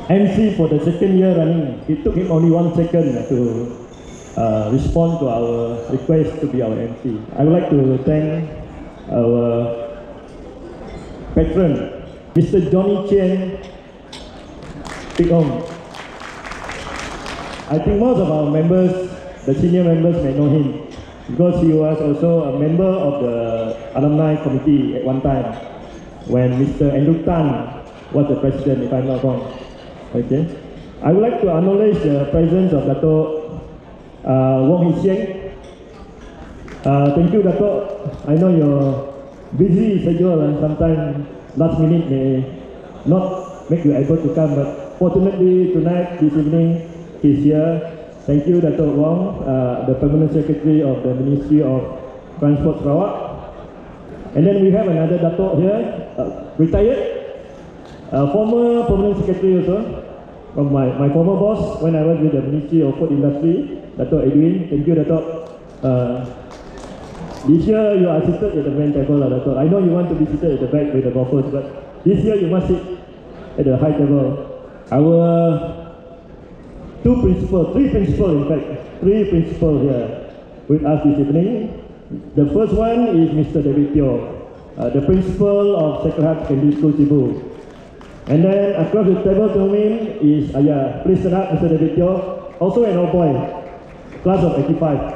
MC for the second year running. It took him only 1 second to respond to our request to be our MC. I would like to thank our patron, Mr. Johnny Chen Picom. I think most of our members, the senior members, may know him because he was also a member of the alumni committee at one time when Mr. Andrew Tan was the president, if I'm not wrong. Okay. I would like to acknowledge the presence of Dato' Wong Hee Sieng. Thank you, Dato'. I know you're busy schedule and sometimes last minute may not make you able to come, but fortunately tonight, this evening, he's here. Thank you, Dato' Wong, the Permanent Secretary of the Ministry of Transport Sarawak. And then we have another Dato' here, retired, former Permanent Secretary also, from my former boss when I was with the Ministry of Food Industry, Dato' Edwin. Thank you, Dato'. This year you are seated at the main table, Dato'. I know you want to be seated at the back with the golfers, but this year you must sit at the high table. Our three principals here with us this evening. The first one is Mr. David Teo, the principal of Sacred Heart Secondary School, Sibu. And then across the table to him is, please stand up, Mr. David Teo, also an old boy, class of 85.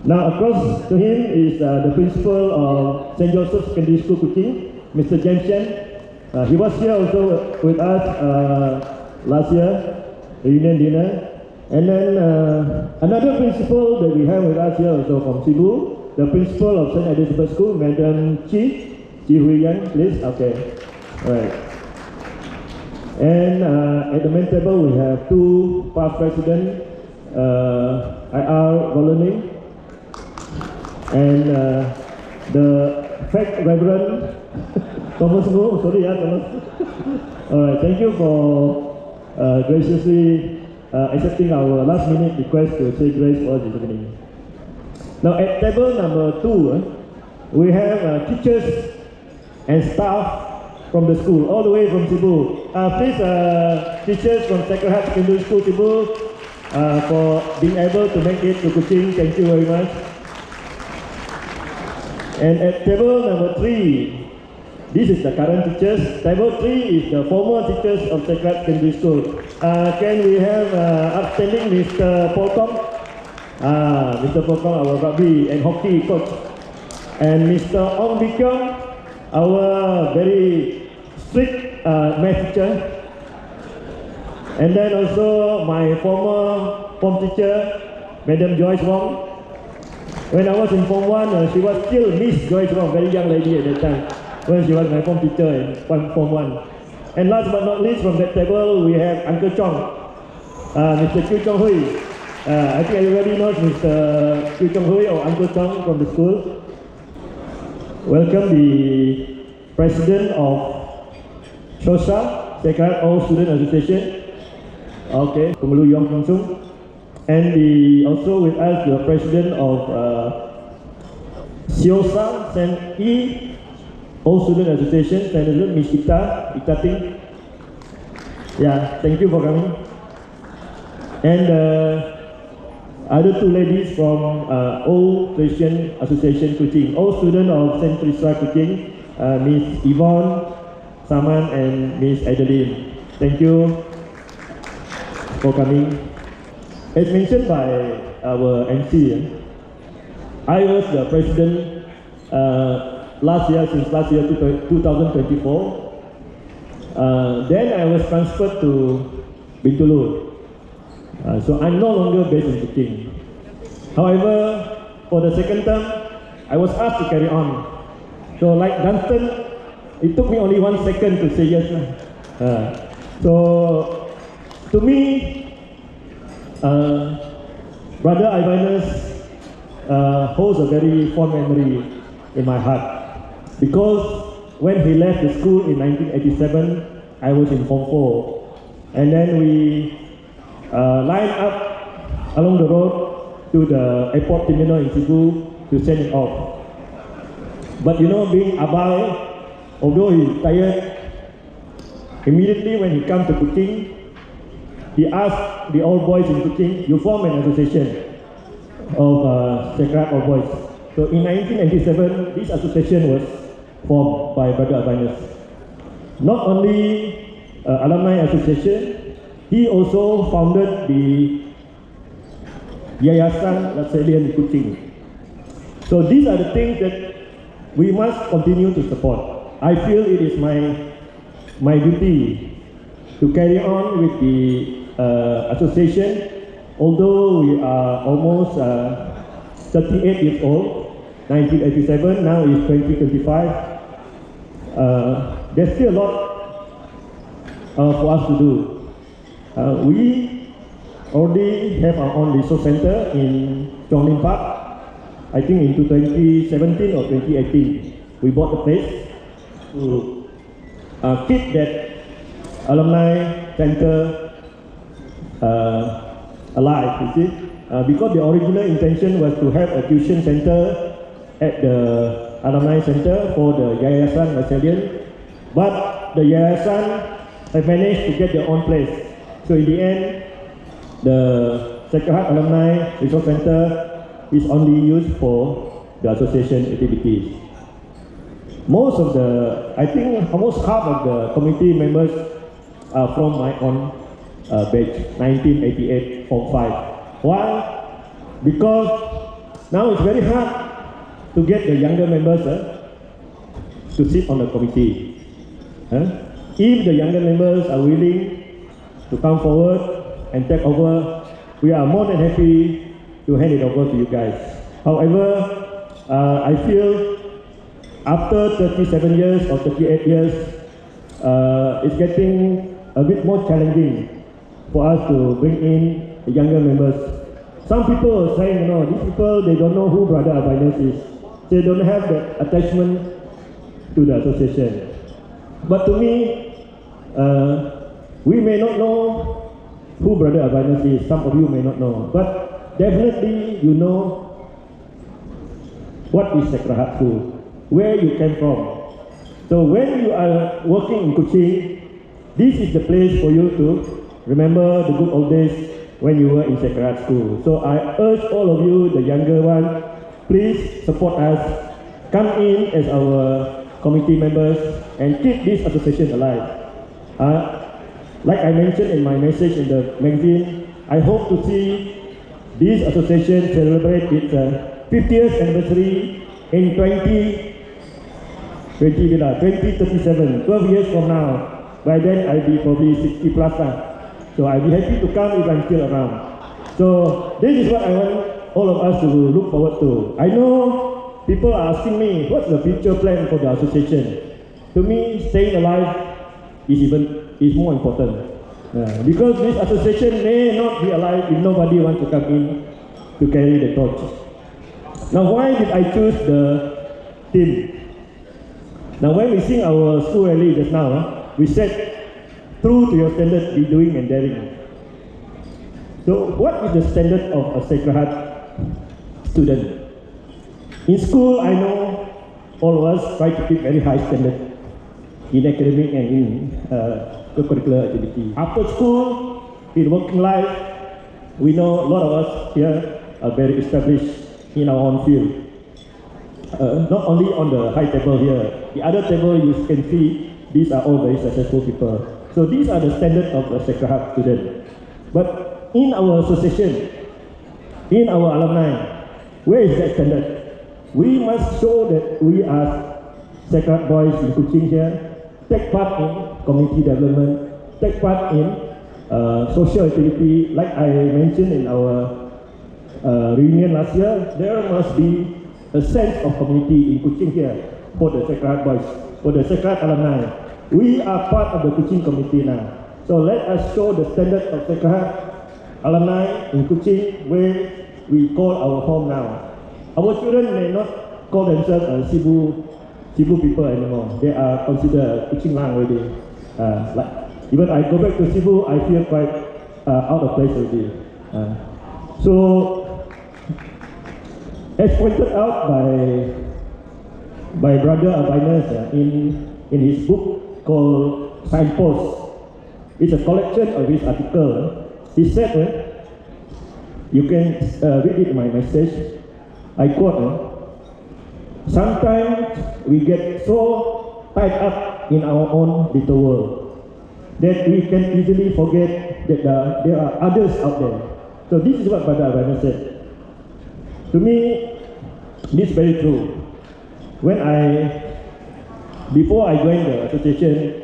Now across to him is the principal of St. Joseph's Secondary School, Kuching, Mr. James Chen. He was here also with us last year, the union dinner. And then another principal that we have with us here also from Sibu, the principal of St. Elizabeth School, Madam Chi Hui Yang, please. Okay, all right. And at the main table we have two past presidents, IR Ling, and the fact Reverend Thomas Ngo. Sorry, Thomas. All right, thank you for graciously accepting our last minute request to say grace for this evening. Now at table number 2, we have teachers and staff from the school, all the way from Sibu. Please, teachers from Sacred Heart Secondary School, Sibu, for being able to make it to Kuching. Thank you very much. And at table number 3, this is the current teachers. Table 3 is the former teachers of Sacred Heart Secondary School. Can we have upstanding Mr. Polkom? Mr. Polkom, our rugby and hockey coach. And Mr. Ong Bikyong, our very strict math teacher. And then also my former form teacher, Madam Joyce Wong. When I was in Form 1, she was still Miss Joyce Wong, very young lady at that time, when she was my form teacher in Form 1. And last but not least, from that table, we have Uncle Chong, Mr. Kyu Chong Hui. I think everybody knows Mr. Kyu Chong Hui or Uncle Chong from the school. Welcome the President of SHOSA, Sacred Heart All Student Association. Okay, Pengulu Yong Kong Sung. And also with us, the President of SIOSA, St. E. All Student Association, Senator Miss Ita Ting. Yeah, thank you for coming. And other two ladies from All Christian Association Kuching, all students of St. Teresa Kuching, Miss Yvonne Saman and Miss Adeline. Thank you for coming. As mentioned by our MC, I was the president since last year 2024. Then I was transferred to Bintulu. So I'm no longer based in Kuching. However, for the second term, I was asked to carry on. So like Dunstan, it took me only 1 second to say yes. So to me, Brother Ivanus holds a very fond memory in my heart. Because when he left the school in 1987, I was in Form 4. And then we lined up along the road to the airport terminal in Sibu to send it off. But you know, being Abai, although he's tired, Immediately when he came to Kuching, he asked the old boys in Kuching, you form an association of Sacred Heart Old Boys. So in 1997, this association was formed by Brother Albinus. Not only Alumni Association, he also founded the Yayasan Laksalian Kuching. So these are the things that we must continue to support. I feel it is my duty to carry on with the association. Although we are almost 38 years old, 1987, now is 2025, there's still a lot for us to do. We already have our own resource center in Chongling Park. I think in 2017 or 2018, we bought the place to keep that alumni center alive, you see. Because the original intention was to have a tuition center at the alumni center for the Yayasan Laksalian, but the Yayasan have managed to get their own place. So in the end, the Sacred Heart Alumni Resource Center is only used for the association activities. Most of the, I think almost half of the committee members are from my own batch, 1988 Form 5. Why? Because now it's very hard to get the younger members to sit on the committee. If the younger members are willing to come forward and take over, we are more than happy to hand it over to you guys. However, I feel after 37 years or 38 years, it's getting a bit more challenging for us to bring in the younger members. Some people are saying, you know, these people, they don't know who Brother Albinus is. They don't have the attachment to the association. But to me, we may not know who Brother Albinus is. Some of you may not know. But definitely you know what is Sacred Heart School, where you came from. So when you are working in Kuching, this is the place for you to remember the good old days when you were in Sacred Heart School. So I urge all of you, the younger one, please support us. Come in as our committee members and keep this association alive. Like I mentioned in my message in the magazine, I hope to see this association celebrate its 50th anniversary in 2037, 12 years from now. By then I'll be probably 60 plus. So I'll be happy to come if I'm still around. So this is what I want all of us to look forward to. I know people are asking me, what's the future plan for the association? To me, staying alive is more important. Because this association may not be alive if nobody wants to come in to carry the torch. Now why did I choose the theme? Now when we sing our school rally just now, we said, true to your standard, be doing and daring. So what is the standard of a Sacred Heart student? In school, I know all of us try to keep very high standard in academic and in curricular activity. After school, in working life, we know a lot of us here are very established in our own field. Not only on the high table here, the other table you can see, these are all very successful people. So these are the standards of a Sacred Heart student. But in our association, in our alumni, where is that standard? We must show that we are Sacred Heart boys in Kuching here, take part in community development, take part in social activity. Like I mentioned in our reunion last year, there must be a sense of community in Kuching here for the Sacred Heart boys, for the Sacred Heart alumni. We are part of the Kuching community now. So let us show the standard of Sacred Heart alumni in Kuching, where we call our home now. Our children may not call themselves Sibu people anymore. They are considered Kuching Lang already. Even I go back to Sibu, I feel quite out of place already. So, as pointed out by Brother Albinus in his book called signpost. It's a collection of his article. He said, you can read it in my message. I quote, sometimes we get so tied up in our own little world that we can easily forget that there are others out there. So this is what Brother Abana said. To me, this is very true. Before I joined the association,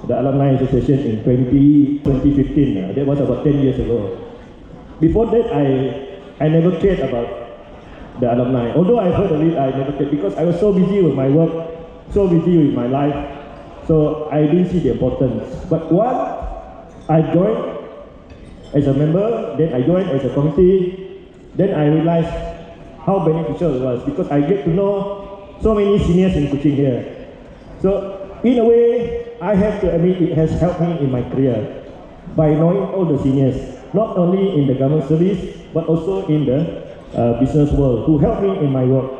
the Alumni Association in 2015, that was about 10 years ago. Before that, I never cared about the alumni. Although I heard of it, I never cared because I was so busy with my work, so busy with my life, so I didn't see the importance. But once I joined as a member, then I joined as a committee, then I realized how beneficial it was because I get to know so many seniors in Kuching here. So in a way, I have to admit it has helped me in my career by knowing all the seniors, not only in the government service, but also in the business world, who helped me in my work.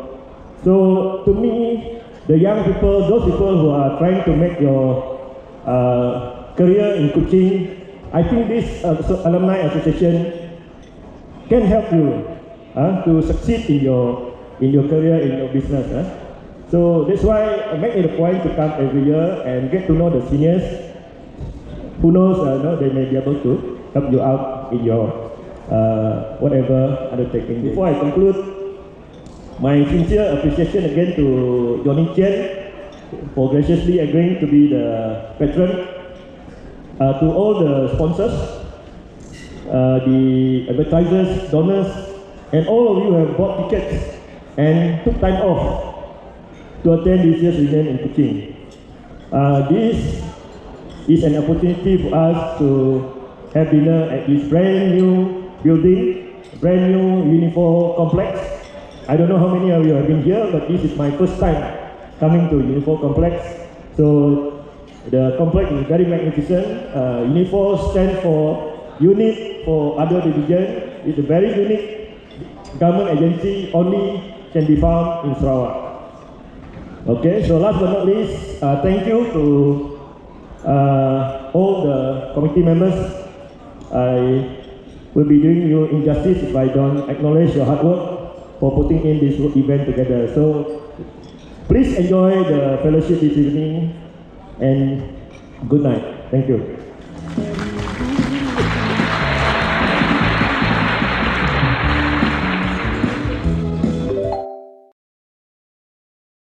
So to me, the young people, those people who are trying to make your career in Kuching, I think this Alumni Association can help you to succeed in your career, in your business. So that's why I make it a point to come every year and get to know the seniors. Who knows, they may be able to help you out in your whatever undertaking. Before I conclude, my sincere appreciation again to Johnny Chen for graciously agreeing to be the patron. To all the sponsors, the advertisers, donors, and all of you who have bought tickets and took time off to attend this year's event in Kuching. This is an opportunity for us to have dinner at this brand new building, brand new UNIFOR complex. I don't know how many of you have been here, but this is my first time coming to UNIFOR complex. So the complex is very magnificent. UNIFOR stands for Unit for Other Division. It's a very unique government agency, only can be found in Sarawak. Okay, so last but not least, thank you to all the committee members. I will be doing you injustice if I don't acknowledge your hard work for putting in this event together. So please enjoy the fellowship this evening and good night. Thank you.